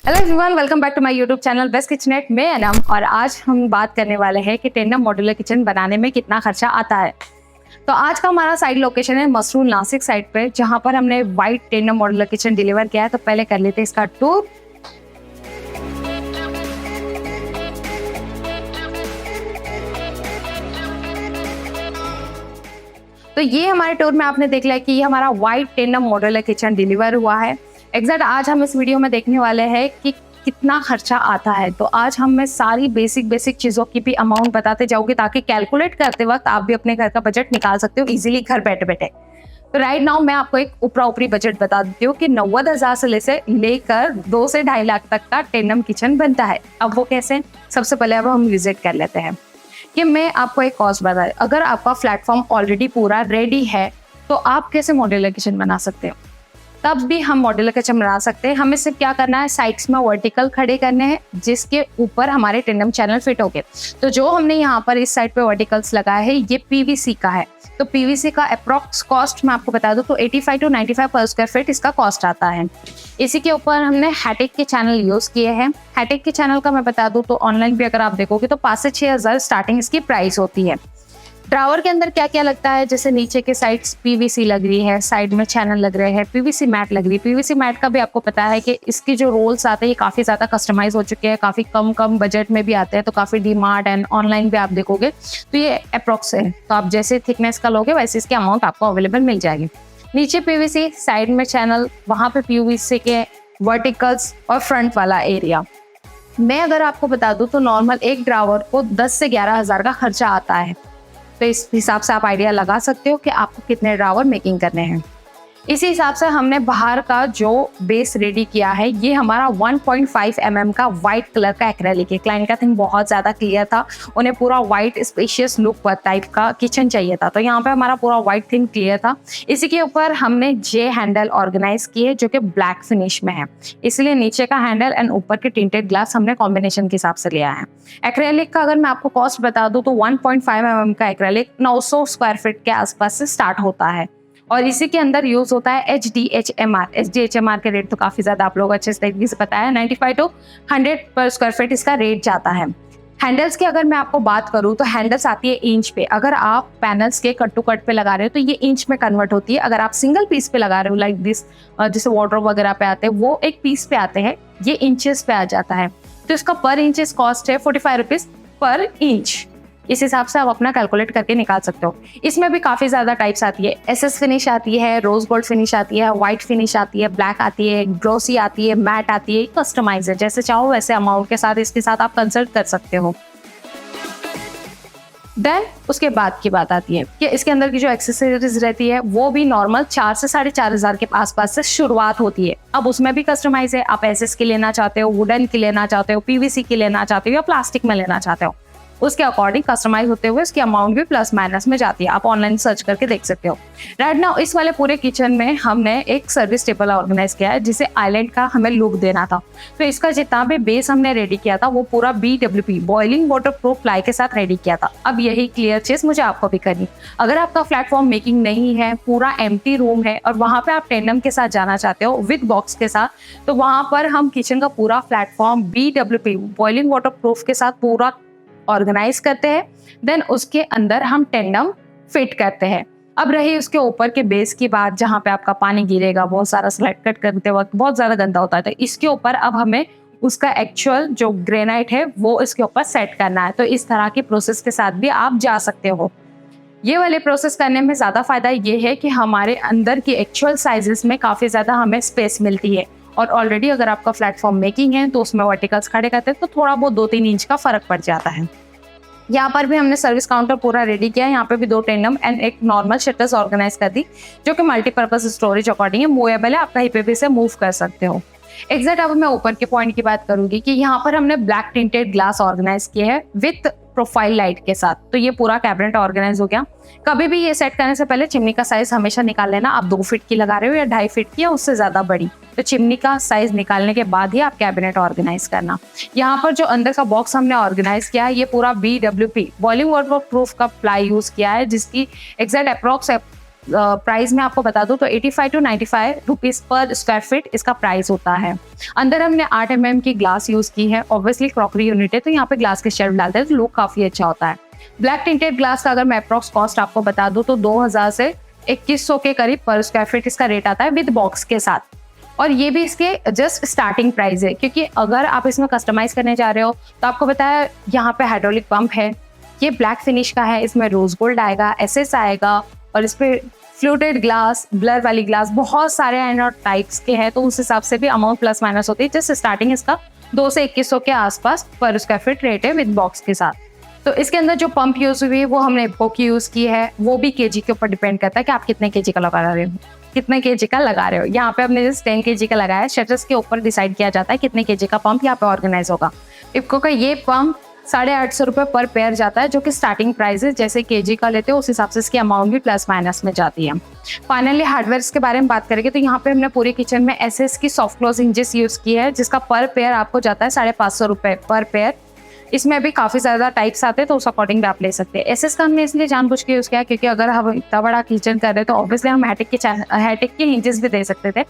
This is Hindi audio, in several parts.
Hello everyone, welcome back to my YouTube channel best kitchenette में अनम। और आज हम बात करने वाले हैं कि टेंडम मॉड्यूलर किचन बनाने में कितना खर्चा आता है। तो आज का हमारा साइड लोकेशन है मसरूल नासिक साइड पे, जहां पर हमने white tandem modular kitchen deliver किया है। तो पहले कर लेते हैं इसका टूर। तो ये हमारे टूर में आपने देख लिया कि ये हमारा white tandem modular kitchen deliver हुआ है। एग्जैक्ट आज हम इस वीडियो में देखने वाले हैं कि कितना खर्चा आता है। तो आज हम मैं सारी बेसिक चीज़ों की भी अमाउंट बताते जाऊंगी, ताकि कैलकुलेट करते वक्त आप भी अपने घर का बजट निकाल सकते हो इजीली घर बैठे बैठे। तो राइट नाउ मैं आपको एक ऊपरी बजट बता देती हूँ कि 90,000 से लेकर 2 से 2.5 लाख तक का टेंडम किचन बनता है। अब वो कैसे, सबसे पहले अब हम विजिट कर लेते हैं कि मैं आपको एक कॉस्ट बता। अगर आपका प्लेटफॉर्म ऑलरेडी पूरा रेडी है तो आप कैसे मॉड्यूलर किचन बना सकते हो, तब भी हम मॉड्यूलर किचन बना सकते हैं। हमें सिर्फ क्या करना है, साइड्स में वर्टिकल खड़े करने हैं जिसके ऊपर हमारे टेंडम चैनल फिट हो गए। तो जो हमने यहाँ पर इस साइड पे वर्टिकल्स लगाया है ये पीवीसी का है। तो पीवीसी का अप्रॉक्स कॉस्ट मैं आपको बता दूं तो 85 to 95 पर स्क्वायर फीट इसका कॉस्ट आता है। इसी के ऊपर हमने हैटेक के चैनल यूज किए हैं। हैटेक के चैनल का मैं बता दूं तो ऑनलाइन भी अगर आप देखोगे तो 5 से 6,000 स्टार्टिंग इसकी प्राइस होती है। ड्रावर के अंदर क्या क्या लगता है, जैसे नीचे के साइड्स पीवीसी लग रही है, साइड में चैनल लग रहे हैं, पीवीसी मैट लग रही है। पीवीसी मैट का भी आपको पता है कि इसकी जो रोल्स आते हैं ये काफ़ी ज़्यादा कस्टमाइज हो चुके हैं, काफ़ी कम बजट में भी आते हैं। तो काफ़ी डीमार्ट एंड ऑनलाइन भी आप देखोगे तो ये अप्रॉक्स है। तो आप जैसे थिकनेस का लोगे वैसे इसकी अमाउंट आपको अवेलेबल मिल जाएगी। नीचे पीवीसी, साइड में चैनल, वहाँ पे पीवीसी के वर्टिकल्स और फ्रंट वाला एरिया। मैं अगर आपको बता दूँ तो नॉर्मल एक ड्रावर को 10 से 11,000 का खर्चा आता है। तो इस हिसाब से आप आइडिया लगा सकते हो कि आपको कितने ड्रावर मेकिंग करने हैं। इसी हिसाब से हमने बाहर का जो बेस रेडी किया है ये हमारा 1.5 mm का वाइट कलर का एक्रेलिक है। क्लाइंट का थिंग बहुत ज़्यादा क्लियर था, उन्हें पूरा वाइट स्पेशियस लुक टाइप का किचन चाहिए था। तो यहाँ पे हमारा पूरा वाइट थिंग क्लियर था। इसी के ऊपर हमने जे हैंडल ऑर्गेनाइज किए जो कि ब्लैक फिनिश में है, इसलिए नीचे का हैंडल एंड ऊपर के टिंटेड ग्लास हमने कॉम्बिनेशन के हिसाब से लिया है। एक्रेलिक का अगर मैं आपको कॉस्ट बता दूँ तो 1.5 mm का एक्रेलिक 900 स्क्वायर फीट के आसपास से स्टार्ट होता है। और इसी के अंदर यूज होता है HDHMR। HDHMR के रेट तो काफी ज्यादा आप लोग अच्छे तरीके से पता है, 95 to 100 पर स्क्वायर फीट इसका रेट जाता है। हैंडल्स की अगर मैं आपको बात करूं तो हैंडल्स आती है इंच पे। अगर आप पैनल्स के कट टू कट पे लगा रहे हो तो ये इंच में कन्वर्ट होती है। अगर आप सिंगल पीस पे लगा रहे हो लाइक दिस, जैसे वार्डरोब वगैरह पे आते हैं वो एक पीस पे आते हैं, ये इंचेस पे आ जाता है। तो इसका पर इंचेस कॉस्ट है 45 रुपीज पर इंच। इस हिसाब से आप अपना कैलकुलेट करके निकाल सकते हो। इसमें भी काफ़ी ज़्यादा टाइप्स आती है। SS फिनिश आती है, रोज गोल्ड फिनिश आती है, व्हाइट फिनिश आती है, ब्लैक आती है, ग्लोसी आती है, मैट आती है, कस्टमाइज है। जैसे चाहो वैसे अमाउंट के साथ इसके साथ आप कंसल्ट कर सकते हो। देन उसके बाद की बात आती है कि इसके अंदर की जो एक्सेसरीज रहती है वो भी नॉर्मल 4 से 4,500 के आसपास से शुरुआत होती है। अब उसमें भी कस्टमाइज है, आप SS की लेना चाहते हो, वुडन की लेना चाहते हो, PVC की लेना चाहते हो या प्लास्टिक में लेना चाहते हो, उसके अकॉर्डिंग कस्टमाइज होते हुए इसकी अमाउंट भी प्लस माइनस में जाती है। आप ऑनलाइन सर्च करके देख सकते हो। राइट नाउ इस वाले पूरे किचन में हमने एक सर्विस टेबल ऑर्गेनाइज किया है जिसे आइलैंड का हमें लुक देना था। तो इसका जितना भी बेस हमने रेडी किया था वो पूरा BWP boiling water proof ply के साथ रेडी किया था। अब यही क्लियर चीज मुझे आपको भी करनी, अगर आपका प्लेटफॉर्म मेकिंग नहीं है, पूरा एम्प्टी रूम है और वहाँ पे आप टेंडम के साथ जाना चाहते हो विद बॉक्स के साथ, तो वहाँ पर हम किचन का पूरा platform BWP boiling water proof के साथ पूरा ऑर्गेनाइज करते हैं। देन उसके अंदर हम टेंडम फिट करते हैं। अब रही उसके ऊपर के बेस की बात, जहाँ पे आपका पानी गिरेगा, बहुत सारा स्लाइड कट करते वक्त बहुत ज़्यादा गंदा होता है, तो इसके ऊपर अब हमें उसका एक्चुअल जो ग्रेनाइट है वो इसके ऊपर सेट करना है। तो इस तरह की प्रोसेस के साथ भी आप जा सकते हो। ये वाले प्रोसेस करने में ज़्यादा फायदा ये है कि हमारे अंदर की एक्चुअल साइजेस में काफ़ी ज़्यादा हमें स्पेस मिलती है। और ऑलरेडी अगर आपका प्लेटफॉर्म मेकिंग है तो उसमें वर्टिकल्स खड़े करते हैं तो थोड़ा बहुत 2-3 इंच का फर्क पड़ जाता है। यहाँ पर भी हमने सर्विस काउंटर पूरा रेडी किया है। यहाँ पे भी 2 टेंडम एंड एक नॉर्मल शटर्स ऑर्गेनाइज कर दी जो कि मल्टीपर्पज स्टोरेज अकॉर्डिंग है, मूवेबल है, आप कहीं पे भी इसे मूव कर सकते हो। एग्जैक्ट अब मैं ऊपर के पॉइंट की बात करूंगी कि यहाँ पर हमने ब्लैक टिंटेड ग्लास ऑर्गेनाइज किए हैं विथ प्रोफाइल लाइट के साथ। तो ये पूरा कैबिनेट ऑर्गेनाइज हो गया। कभी भी ये सेट करने से पहले चिमनी का साइज हमेशा निकाल लेना। आप 2 फीट की लगा रहे हो या 2.5 फीट की या उससे ज्यादा बड़ी, तो चिमनी का साइज निकालने के बाद ही आप कैबिनेट ऑर्गेनाइज करना। यहाँ पर जो अंदर का बॉक्स हमने ऑर्गेनाइज किया है ये पूरा BWP बॉइलिंग वाटर प्रूफ का प्लाई यूज किया है, जिसकी एग्जैक्ट अप्रॉक्स प्राइस में आपको बता दूं तो 85 to 95 रुपीज़ पर स्क्वायर फीट इसका प्राइस होता है। अंदर हमने 8 mm की ग्लास यूज़ की है। ऑब्वियसली क्रॉकरी यूनिट है तो यहाँ पे ग्लास के शेल्फ डालते हैं तो लुक काफ़ी अच्छा होता है। ब्लैक टिंटेड ग्लास का अगर मैं अप्रॉक्स कॉस्ट आपको बता दूं तो 2000 से 2100 के करीब पर स्क्वायर फीट इसका रेट आता है विद बॉक्स के साथ। और ये भी इसके जस्ट स्टार्टिंग प्राइस है, क्योंकि अगर आप इसमें कस्टमाइज करने जा रहे हो तो आपको बताया यहाँ पे हाइड्रोलिक पंप है, ये ब्लैक फिनिश का है, इसमें रोज गोल्ड आएगा, एसएस आएगा और इस पे फ्लूटेड ग्लास, ब्लर वाली ग्लास, बहुत सारे एनोड टाइप्स के हैं तो उस हिसाब से भी अमाउंट प्लस माइनस होती है। जस्ट स्टार्टिंग इसका 2 से 2100 के आसपास पर स्क्वायर फीट रेट है विद बॉक्स के साथ। तो इसके अंदर जो पंप यूज हुई है वो हमने इप्को की यूज की है। वो भी केजी के ऊपर डिपेंड करता है कि आप कितने केजी का लगा रहे हो, कितने केजी का लगा रहे हो। यहाँ पे हमने जस्ट 10 केजी का लगाया है। शटर्स के ऊपर डिसाइड किया जाता है कितने केजी का पंप यहाँ पे ऑर्गेनाइज होगा। इप्को का ये पंप 850 रुपये पर पेयर जाता है, जो कि स्टार्टिंग प्राइस है। जैसे केजी का लेते हो उस हिसाब से इसकी अमाउंट भी प्लस माइनस में जाती है। फाइनली हार्डवेयर के बारे में बात करेंगे तो यहाँ पे हमने पूरे किचन में एसएस की सॉफ्ट क्लोज हिंजेस यूज की है, जिसका पर पेयर आपको जाता है 550 रुपये पर पेयर। इसमें भी काफ़ी ज़्यादा टाइप्स आते हैं तो उस अकॉर्डिंग भी आप ले सकते हैं। एसएस का हमने इसलिए जानबूझ के यूज़ किया क्योंकि अगर हम इतना बड़ा किचन कर रहे हैं तो ऑब्वियसली हम हैटेक के हिंजेस भी दे सकते थे।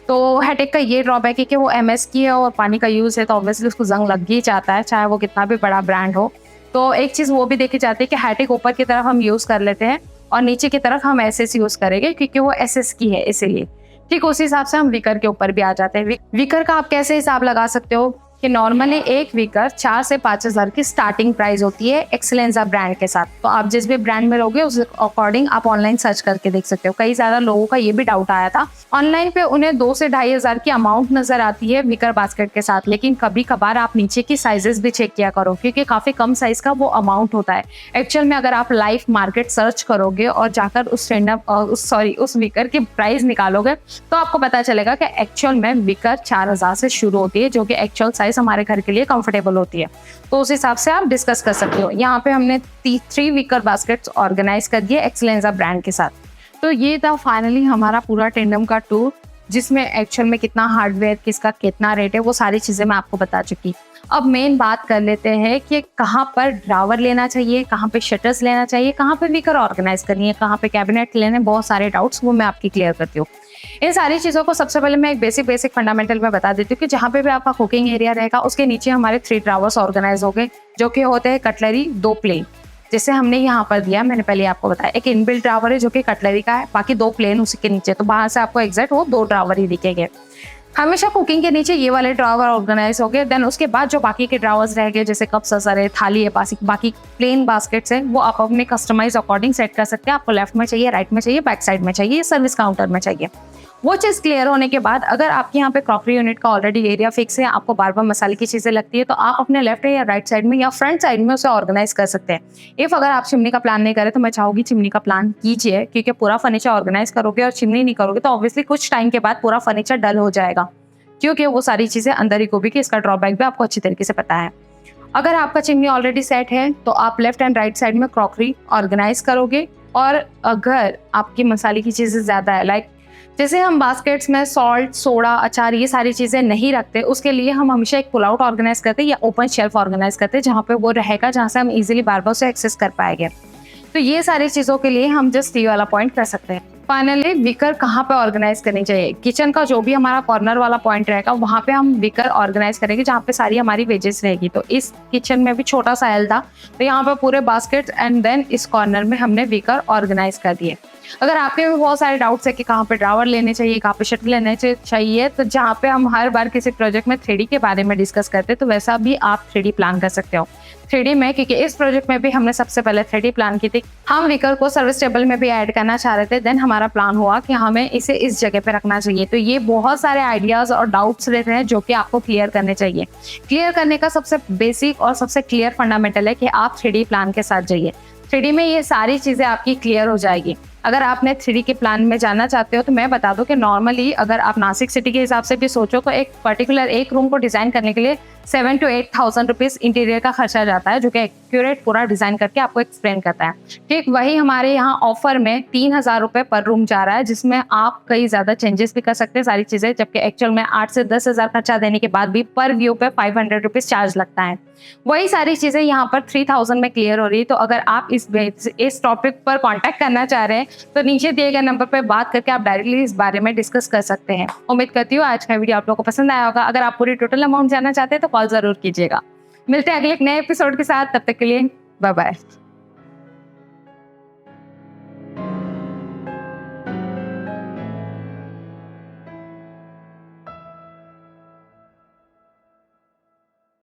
तो हैटेक का ये ड्रॉबैक है कि वो एमएस की है और पानी का यूज़ है तो ऑब्वियसली उसको जंग लग ही जाता है, चाहे वो कितना भी बड़ा ब्रांड हो। तो एक चीज़ वो भी देखी जाती है कि हैटेक ऊपर की तरफ हम यूज़ कर लेते हैं और नीचे की तरफ हम एसएस यूज़ करेंगे क्योंकि वो एसएस की है इसीलिए। ठीक उसी हिसाब से हम वीकर के ऊपर भी आ जाते हैं। वीकर का आप कैसे हिसाब लगा सकते हो कि नॉर्मली एक वीकर 4 से 5000 की स्टार्टिंग प्राइस होती है एक्सेलेंजा ब्रांड के साथ। तो आप जिस भी ब्रांड में रहोगे उस अकॉर्डिंग आप ऑनलाइन सर्च करके देख सकते हो। कई ज़्यादा लोगों का ये भी डाउट आया था ऑनलाइन पे, उन्हें 2 से 2500 की अमाउंट नजर आती है वीकर बास्केट के साथ, लेकिन कभी कभार आप नीचे की साइजेस भी चेक किया करो क्योंकि काफ़ी कम साइज का वो अमाउंट होता है। एक्चुअल में अगर आप लाइव मार्केट सर्च करोगे और जाकर उस वीकर की प्राइस निकालोगे तो आपको पता चलेगा कि एक्चुअल में वीकर 4000 से शुरू होती है, जो कि एक्चुअल साइज हमारे घर के लिए कंफर्टेबल होती है। तो उस हिसाब से आप डिस्कस कर सकते हो। यहाँ पे हमने 3 वीकर बास्केट्स ऑर्गेनाइज कर दिए एक्सेलेंजा ब्रांड के साथ। तो ये था फाइनली हमारा पूरा टेंडम का टूर, जिसमें एक्चुअल में कितना हार्डवेयर, किसका कितना रेट है, वो सारी चीज़ें मैं आपको बता चुकी। अब मेन बात कर लेते हैं कि कहाँ पर ड्रावर लेना चाहिए, कहाँ पे शटर्स लेना चाहिए, कहाँ पे वीकर ऑर्गेनाइज करनी है, कहाँ पे कैबिनेट लेने, बहुत सारे डाउट्स वो मैं आपकी क्लियर करती हूँ। इन सारी चीज़ों को सबसे पहले मैं एक बेसिक फंडामेंटल में बता देती हूँ कि जहाँ पे भी आपका कुकिंग एरिया रहेगा उसके नीचे हमारे 3 ड्रावर्स ऑर्गेनाइज हो गए, जो कि होते हैं कटलरी, 2 प्लेन, जैसे हमने यहाँ पर दिया। मैंने पहले आपको बताया एक इनबिल्ट ड्रावर है जो कि कटलरी का है, बाकी 2 प्लेन उसी के नीचे, तो बाहर से आपको एग्जैक्ट वो 2 ड्रावर ही दिखेंगे। हमेशा कुकिंग के नीचे ये वाले ड्रावर ऑर्गेनाइज हो गए। देन उसके बाद जो बाकी के ड्रावर्स रह गए, जैसे कप ससर है, थाली है, बाकी प्लेन बास्केट्स है, वो आप अपने कस्टमाइज अकॉर्डिंग सेट कर सकते हैं। आपको लेफ्ट में चाहिए, राइट में चाहिए, बैक साइड में चाहिए, सर्विस काउंटर में चाहिए। वो चीज़ क्लियर होने के बाद अगर आपके यहाँ पे क्रॉकरी यूनिट का ऑलरेडी एरिया फिक्स है, आपको बार बार मसाले की चीज़ें लगती है, तो आप अपने लेफ्ट या राइट साइड में या फ्रंट साइड में उसे ऑर्गेनाइज कर सकते हैं। इफ अगर आप चिमनी का प्लान नहीं करें तो मैं चाहूँगी चिमनी का प्लान कीजिए, क्योंकि पूरा फर्नीचर ऑर्गेनाइज करोगे और चिमनी नहीं करोगे तो ऑब्वियसली कुछ टाइम के बाद पूरा फर्नीचर डल हो जाएगा, क्योंकि वो सारी चीज़ें अंदर ही को भी कि इसका ड्रॉबैक भी आपको अच्छी तरीके से पता है। अगर आपका चिमनी ऑलरेडी सेट है तो आप लेफ्ट एंड राइट साइड में क्रॉकरी ऑर्गेनाइज करोगे। और अगर आपकी मसाले की चीज़ें ज़्यादा है, लाइक जैसे हम बास्केट्स में सॉल्ट, सोडा, अचार, ये सारी चीज़ें नहीं रखते, उसके लिए हम हमेशा एक पुल आउट ऑर्गेनाइज करते हैं या ओपन शेल्फ ऑर्गेनाइज करते हैं, जहाँ पे वो रहेगा, जहाँ से हम इजीली बार बार उसे एक्सेस कर पाएंगे। तो ये सारी चीज़ों के लिए हम जस्ट ये वाला पॉइंट कर सकते हैं। फाइनली वीकर कहाँ पे ऑर्गेनाइज करनी चाहिए, किचन का जो भी हमारा कॉर्नर वाला पॉइंट रहेगा वहाँ पे हम वीकर ऑर्गेनाइज करेंगे, जहाँ पे सारी हमारी वेजेस रहेगी। तो इस किचन में भी छोटा सा एल था तो यहाँ पे पूरे बास्केट एंड देन इस कॉर्नर में हमने वीकर ऑर्गेनाइज कर दिए। अगर आपके भी बहुत सारे डाउट्स है कि कहाँ पे ड्रावर लेने चाहिए, कहाँ पे शटल लेने चाहिए, तो जहाँ पे हम हर बार किसी प्रोजेक्ट में 3D के बारे में डिस्कस करते हैं, तो वैसा भी आप 3D प्लान कर सकते हो। 3D में, क्योंकि इस प्रोजेक्ट में भी हमने सबसे पहले 3D प्लान की थी। हम वीकर को सर्विस टेबल में भी ऐड करना चाह रहे थे, देन हमारा प्लान हुआ कि हमें इसे इस जगह पे रखना चाहिए। तो ये बहुत सारे आइडियाज और डाउट्स रहते हैं जो कि आपको क्लियर करने चाहिए। क्लियर करने का सबसे बेसिक और सबसे क्लियर फंडामेंटल है कि आप 3D प्लान के साथ जाइए। 3D में ये सारी चीज़ें आपकी क्लियर हो जाएगी। अगर आपने 3D के प्लान में जाना चाहते हो तो मैं बता दूं कि नॉर्मली अगर आप नासिक सिटी के हिसाब से भी सोचो तो एक पर्टिकुलर एक रूम को डिज़ाइन करने के लिए 7,000 to 8,000 रुपीज़ इंटीरियर का खर्चा जाता है, जो कि एक्यूरेट पूरा डिज़ाइन करके आपको एक्सप्लेन करता है। ठीक वही हमारे यहाँ ऑफर में 3,000 रुपये पर रूम जा रहा है, जिसमें आप कई ज़्यादा चेंजेस भी कर सकते हैं सारी चीज़ें, जबकि एक्चुअल में 8 से 10,000 खर्चा देने के बाद भी पर व्यू पे 500 रुपीज़ चार्ज लगता है। वही सारी चीज़ें यहाँ पर 3,000 में क्लियर हो रही है। तो अगर आप इस टॉपिक पर कॉन्टैक्ट करना चाह रहे हैं तो नीचे दिए गए नंबर पर बात करके आप डायरेक्टली इस बारे में डिस्कस कर सकते हैं। उम्मीद करती हूँ आज का वीडियो आप लोगों को पसंद आया होगा। अगर आप पूरी टोटल अमाउंट जानना चाहते हैं तो कॉल जरूर कीजिएगा। मिलते हैं अगले एक नए एपिसोड के साथ, तब तक के लिए बाय बाय।